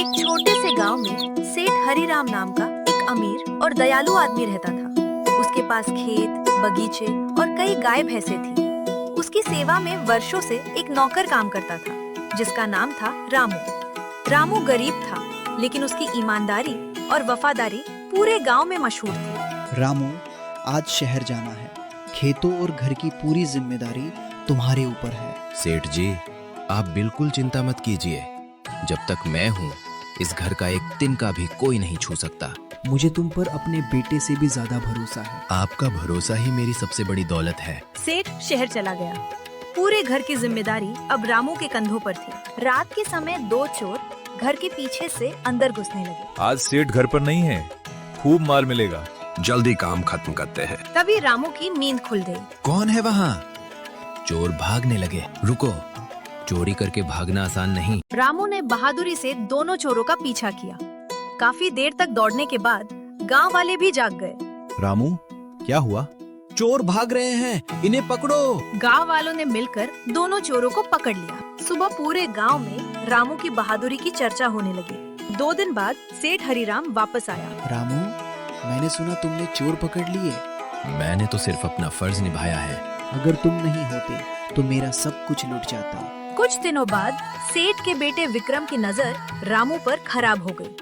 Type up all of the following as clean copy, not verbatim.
एक छोटे से गांव में सेठ हरिराम नाम का एक अमीर और दयालु आदमी रहता था। उसके पास खेत, बगीचे और कई गाय भैंसे थी। उसकी सेवा में वर्षों से एक नौकर काम करता था जिसका नाम था रामू। रामू गरीब था लेकिन उसकी ईमानदारी और वफादारी पूरे गांव में मशहूर थी। रामू, आज शहर जाना है। खेतों और घर की पूरी जिम्मेदारी तुम्हारे ऊपर है। सेठ जी, आप बिल्कुल चिंता मत कीजिए। जब तक मैं हूँ, इस घर का एक तिनका भी कोई नहीं छू सकता। मुझे तुम पर अपने बेटे से भी ज्यादा भरोसा है। आपका भरोसा ही मेरी सबसे बड़ी दौलत है। सेठ शहर चला गया। पूरे घर की जिम्मेदारी अब रामू के कंधों पर थी। रात के समय दो चोर घर के पीछे से अंदर घुसने लगे। आज सेठ घर पर नहीं है, खूब माल मिलेगा। जल्दी काम खत्म करते हैं। तभी रामू की नींद खुल गई। कौन है वहाँ? चोर भागने लगे। रुको, चोरी करके भागना आसान नहीं। रामू ने बहादुरी से दोनों चोरों का पीछा किया। काफी देर तक दौड़ने के बाद गांव वाले भी जाग गए। रामू, क्या हुआ? चोर भाग रहे हैं, इन्हें पकड़ो। गांव वालों ने मिलकर दोनों चोरों को पकड़ लिया। सुबह पूरे गांव में रामू की बहादुरी की चर्चा होने लगी। 2 दिन बाद सेठ हरिराम वापस आया। रामू, मैंने सुना तुमने चोर पकड़ लिए। मैंने तो सिर्फ अपना फर्ज निभाया है। अगर तुम नहीं होते तो मेरा सब कुछ लुट जाता। कुछ दिनों बाद सेठ के बेटे विक्रम की नजर रामू पर खराब हो गई।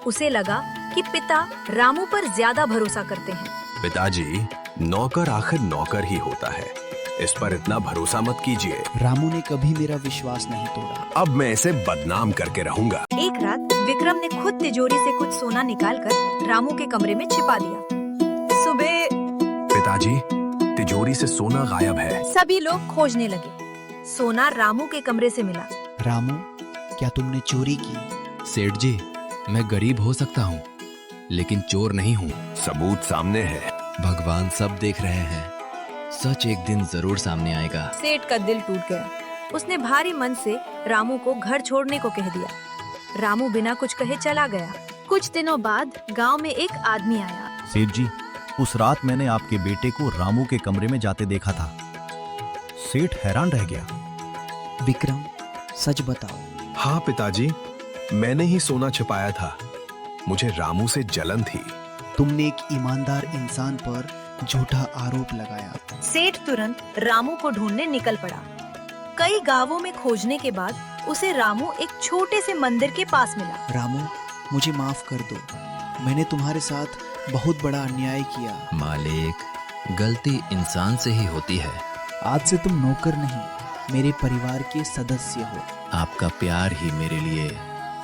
उसे लगा कि पिता रामू पर ज्यादा भरोसा करते हैं। पिताजी, नौकर आखिर नौकर ही होता है, इस पर इतना भरोसा मत कीजिए। रामू ने कभी मेरा विश्वास नहीं तोड़ा। अब मैं इसे बदनाम करके रहूंगा। एक रात विक्रम ने खुद तिजोरी से कुछ सोना निकालकर रामू के कमरे में छिपा दिया। सुबह पिताजी, तिजोरी से सोना गायब है। सभी लोग खोजने लगे। सोना रामू के कमरे से मिला। रामू, क्या तुमने चोरी की? सेठ जी, मैं गरीब हो सकता हूँ, लेकिन चोर नहीं हूँ। सबूत सामने है। भगवान सब देख रहे हैं। सच एक दिन जरूर सामने आएगा। सेठ का दिल टूट गया। उसने भारी मन से रामू को घर छोड़ने को कह दिया। रामू बिना कुछ कहे चला गया। कुछ दिनों बाद गांव में एक आदमी आया। सेठ जी, उस रात मैंने आपके बेटे को रामू के कमरे में जाते देखा था। सेठ हैरान रह गया। विक्रम, सच बताओ। हाँ पिताजी, मैंने ही सोना छिपाया था। मुझे रामू से जलन थी। तुमने एक ईमानदार इंसान पर झूठा आरोप लगाया। सेठ तुरंत रामू को ढूंढने निकल पड़ा। कई गांवों में खोजने के बाद उसे रामू एक छोटे से मंदिर के पास मिला। रामू, मुझे माफ कर दो। मैंने तुम्हारे साथ बहुत बड़ा अन्याय किया। मालिक, गलती इंसान से ही होती है। आज से तुम नौकर नहीं, मेरे परिवार के सदस्य हो। आपका प्यार ही मेरे लिए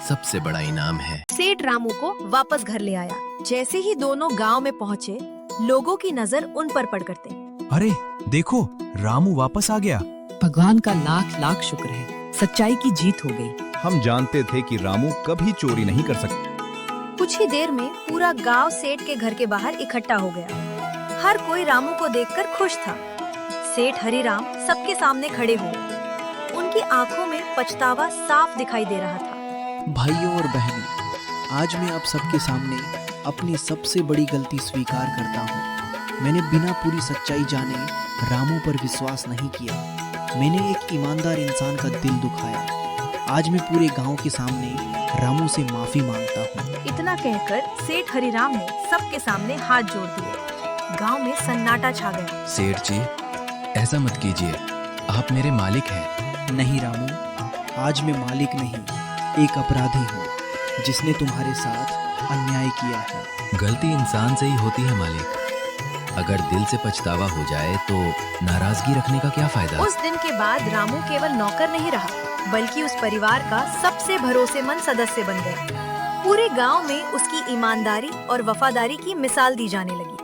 सबसे बड़ा इनाम है। सेठ रामू को वापस घर ले आया। जैसे ही दोनों गांव में पहुँचे, लोगों की नजर उन पर पड़ करते। अरे देखो, रामू वापस आ गया। भगवान का लाख लाख शुक्र है, सच्चाई की जीत हो गई। हम जानते थे कि रामू कभी चोरी नहीं कर सकता। कुछ ही देर में पूरा गांव सेठ के घर के बाहर इकट्ठा हो गया। हर कोई रामू को देखकर खुश था। सेठ हरिराम सबके सामने खड़े हुए। उनकी आंखों में पछतावा साफ दिखाई दे रहा था। भाइयों और बहनों, आज मैं आप सबके सामने अपनी सबसे बड़ी गलती स्वीकार करता हूँ। मैंने बिना पूरी सच्चाई जाने रामू पर विश्वास नहीं किया। मैंने एक ईमानदार इंसान का दिल दुखाया। आज मैं पूरे गांव के सामने रामू से माफी मांगता हूँ। इतना कहकर सेठ हरिराम ने सबके सामने हाथ जोड़ दिए। गांव में सन्नाटा छा गया। सेठ जी, ऐसा मत कीजिए, आप मेरे मालिक हैं। नहीं रामू, आज मैं मालिक नहीं, एक अपराधी हूँ जिसने तुम्हारे साथ अन्याय किया है। गलती इंसान से ही होती है मालिक। अगर दिल से पछतावा हो जाए तो नाराजगी रखने का क्या फायदा। उस दिन के बाद रामू केवल नौकर नहीं रहा, बल्कि उस परिवार का सबसे भरोसेमंद सदस्य बन गया। पूरे गांव में उसकी ईमानदारी और वफादारी की मिसाल दी जाने लगी।